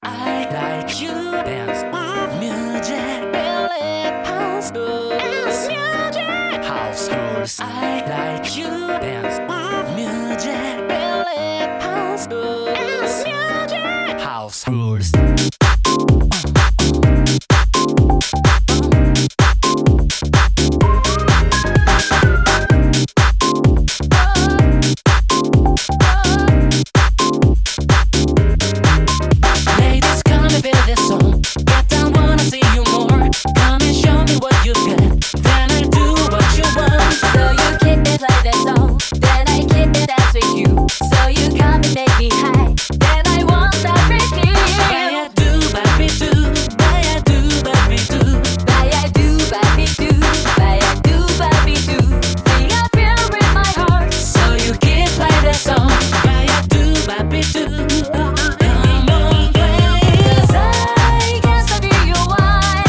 I like you dance music belly house rules music house rules. Ladies, come and feel this song. Get down, wanna see you more. Come and show me what you got. Then I do what you want. So you keep it like that song, then I keep it as with you. So you come and make me high, then I won't stop repeating. Baya do, baby do. Baya do, baby do. Baya do, baby do. Baya do, baby do. See, I feel with my heart. So you keep like that song. Baya do, baby do. Come on, play. 'Cause I can't stop you, why?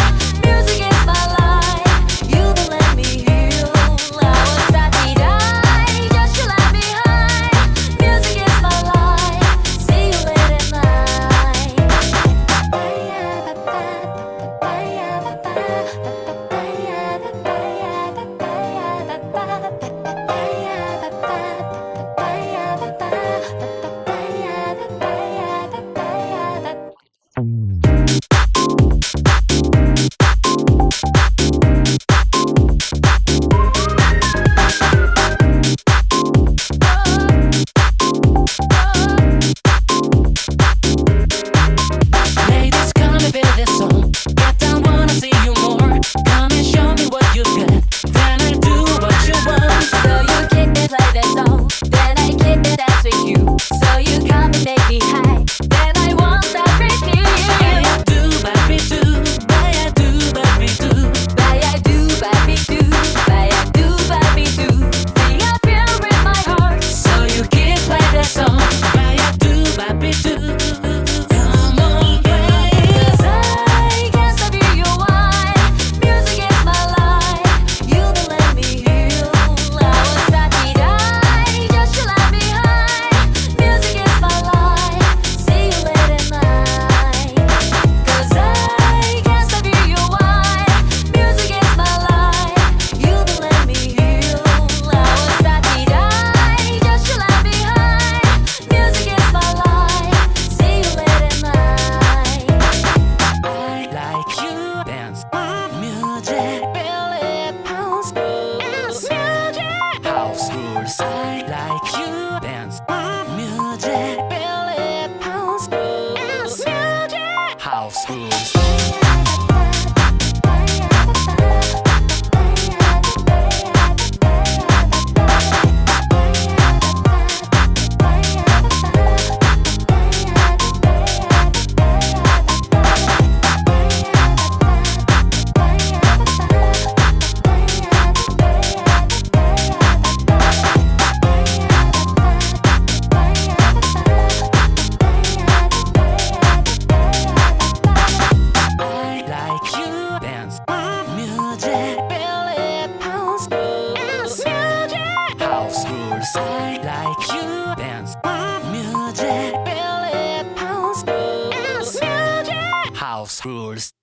Music is my life. You don't let me heal. I was that die, just you let me high. Music is my life. See you late at night. Ladies, come and feel this song. Get down, wanna see you more. Come and show me what you got. Then I do what you want. So you keep it like that song, then I keep it as with you. So you come and make me high, then I won't stop repeating. Baya do, baby do. Baya do, baby do. Baya do, baby do. Baya do, baby do. See, I feel with my heart. So you keep like that song. Baya do, baby do. Come on, play. 'Cause I can't stop you, why? Music is my life. You don't let me heal. I was that die, just you let me high. Music is my life. See you late at night. 'Cause I can't stop you, why? Music is my life. You don't let me heal. I was that die, just you let me high. Music is my life. See you late at night. I like you dance music belly house rules house rules. I like you dance music belly house rules house rules. I like you dance music belly house rules house rules. I like you dance music belly house rules house rules.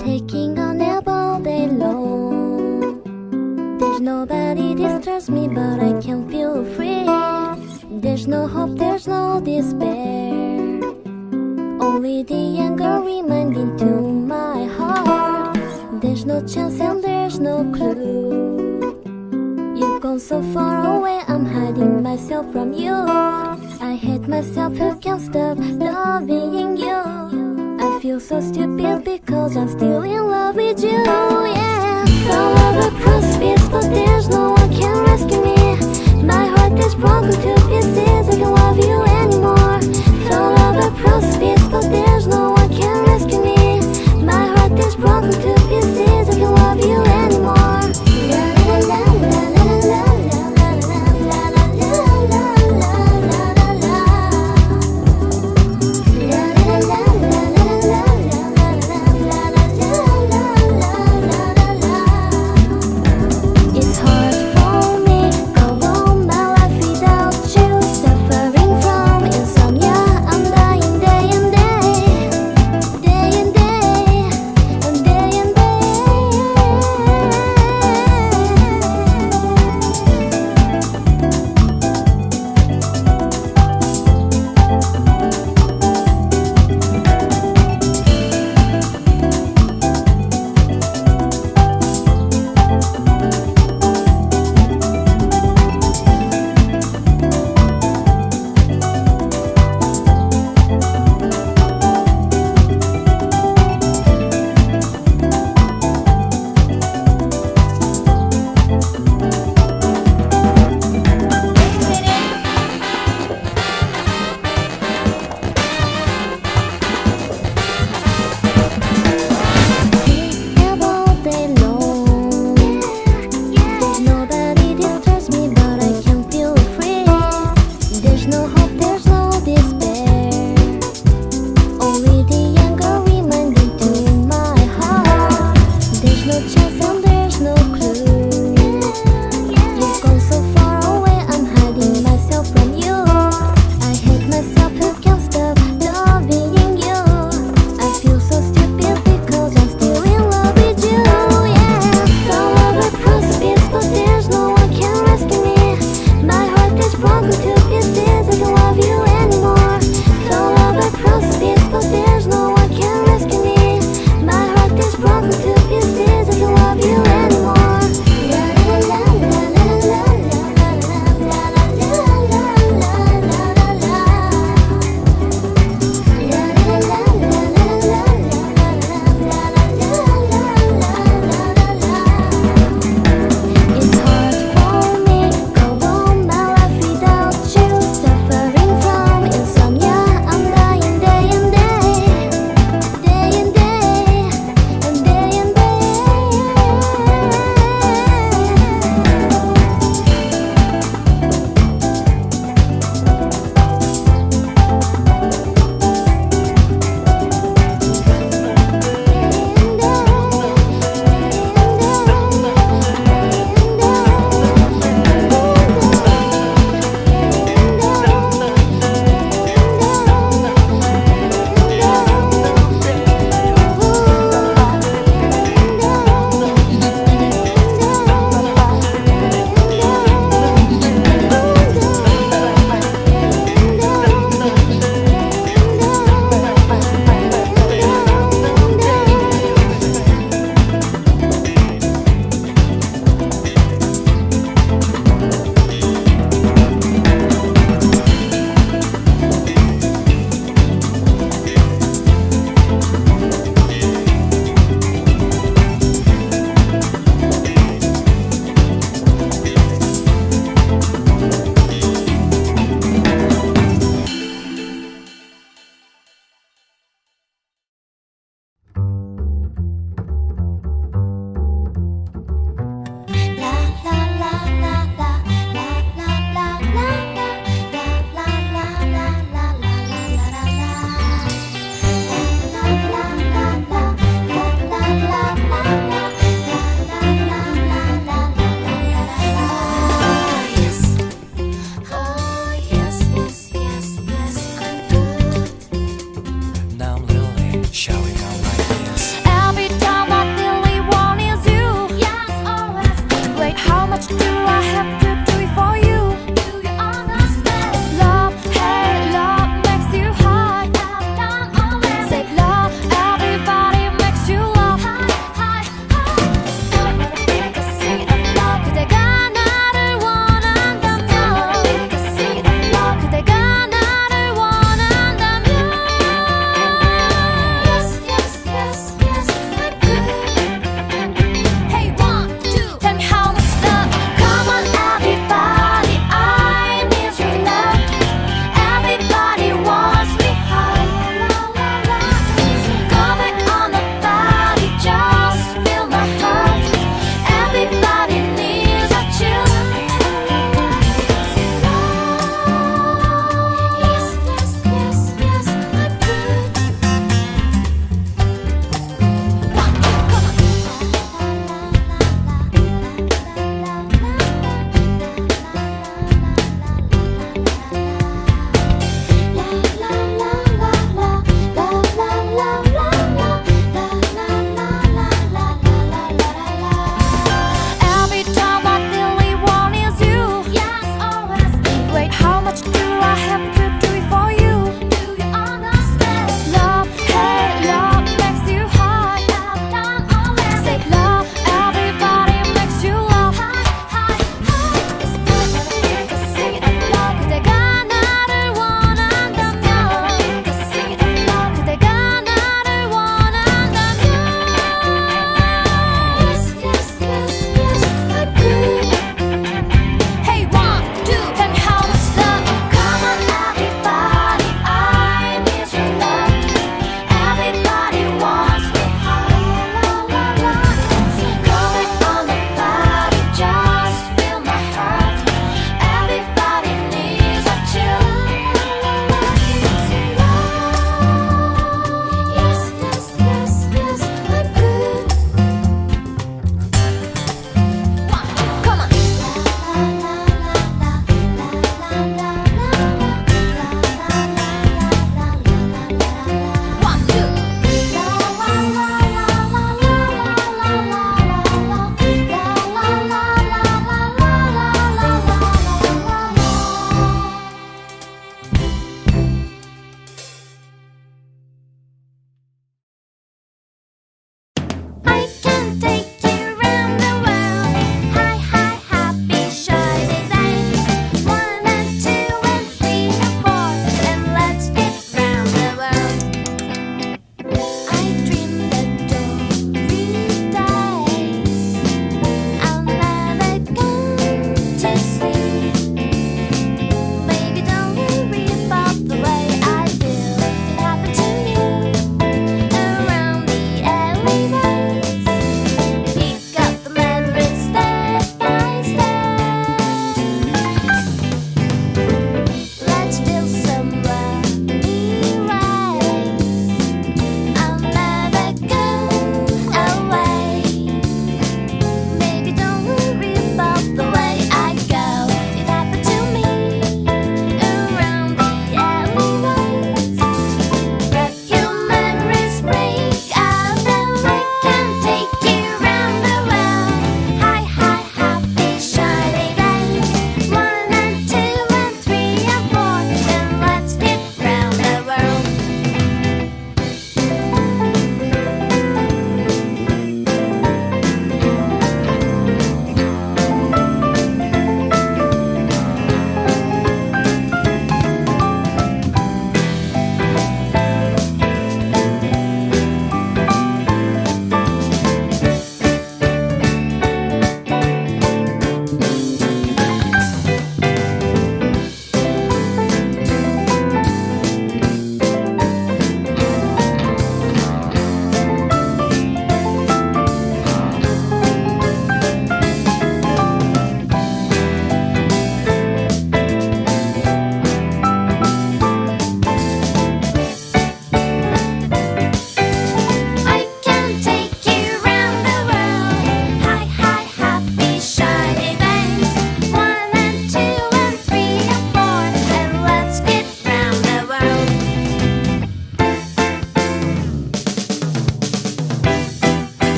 taking a nap all day long. There's nobody disturbs me, but I can feel free. There's no hope, there's no despair. Only the anger reminding to my heart. There's no chance and there's no clue. You've gone so far away, I'm hiding myself from you. I hate myself who can't stop loving you. I feel so stupid because I'm still in love with you, yeah. Fell over precipice, but there's no one can rescue me. My heart is broken to pieces, I can't love you anymore. Fell over precipice, but there's no one can rescue me. My heart is broken to pieces, I can't love you anymore. La la la la la la la la la la la la la. It's hard for me, go on my life without you. Suffering from insomnia, I'm dying day and day.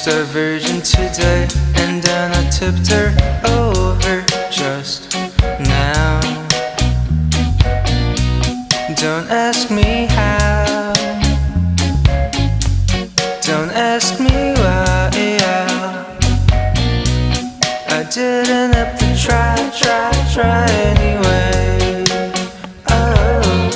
Just a virgin today, and then I tipped her over just now. Don't ask me how, don't ask me why. I didn't have to try anyway. Oh,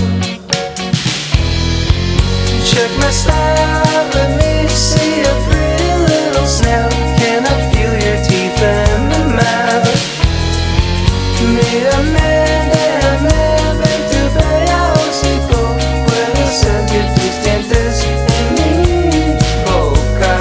check my style, let me see a pretty little snail. Can I feel your teeth in the mouth? Mírame, déjame ver tu bella hocico. Puedo sentir tus dientes en mi boca.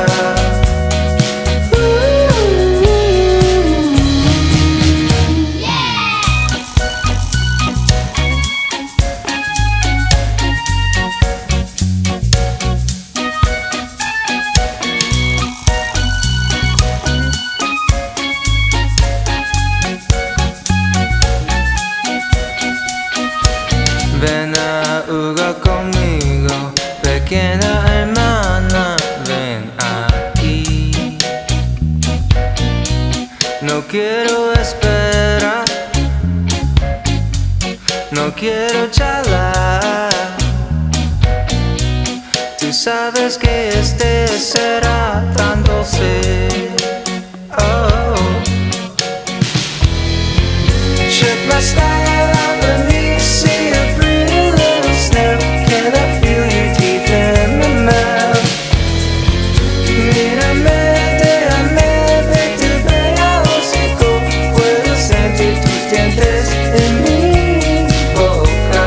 Ven a jugar conmigo, pequeña hermana, ven aquí. No quiero esperar, no quiero charlar. Tú sabes que este será tan dulce. Oh, check my style out, let me see a pretty little snail. Can I feel your teeth in the mouth? Mírame, déjame ver tu bella hocico. Puedo sentir tus dientes en mi boca.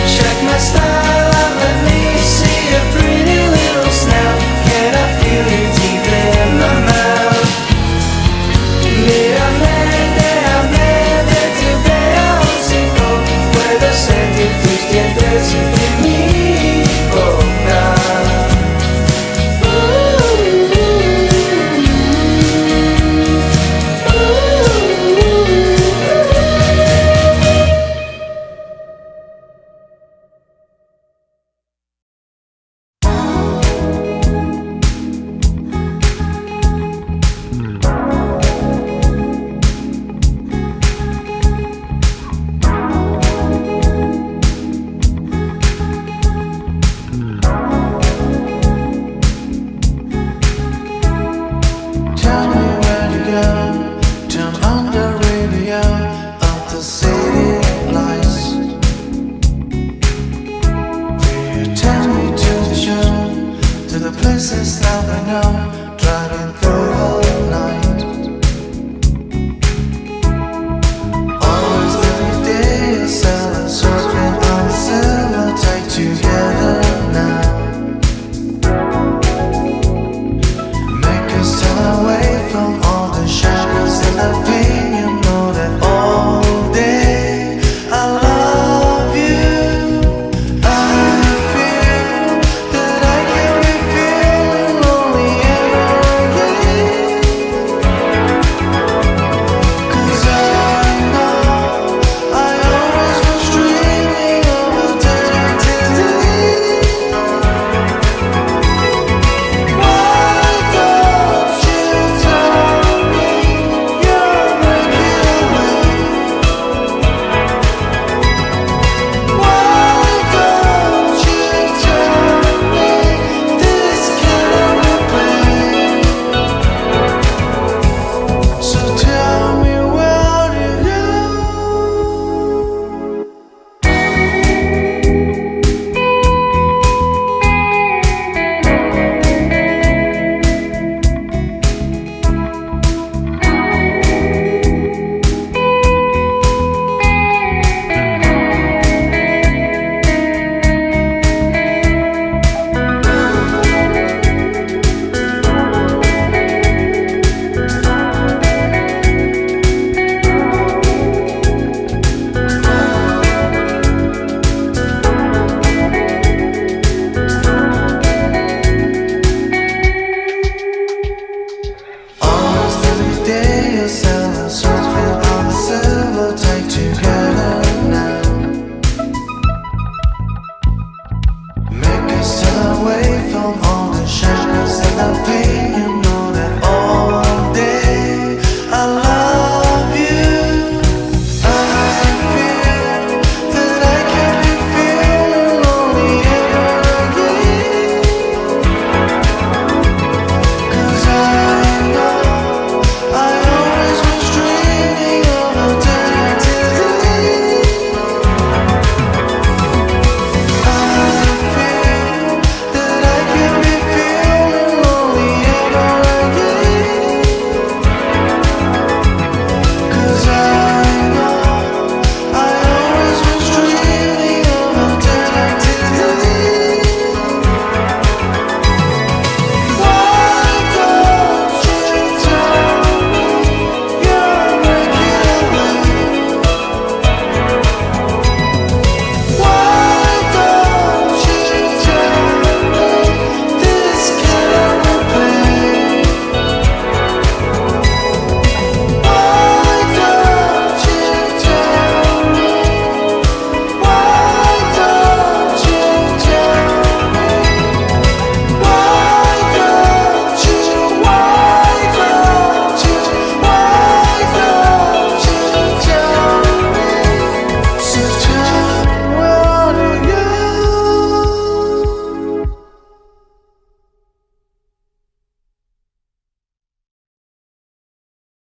Check my style out, let me see a pretty little snail. Can I feel your teeth in my mouth? Mírame, déjame ver tu bella hocico. Puedo sentir tus dientes en mi boca. Tell me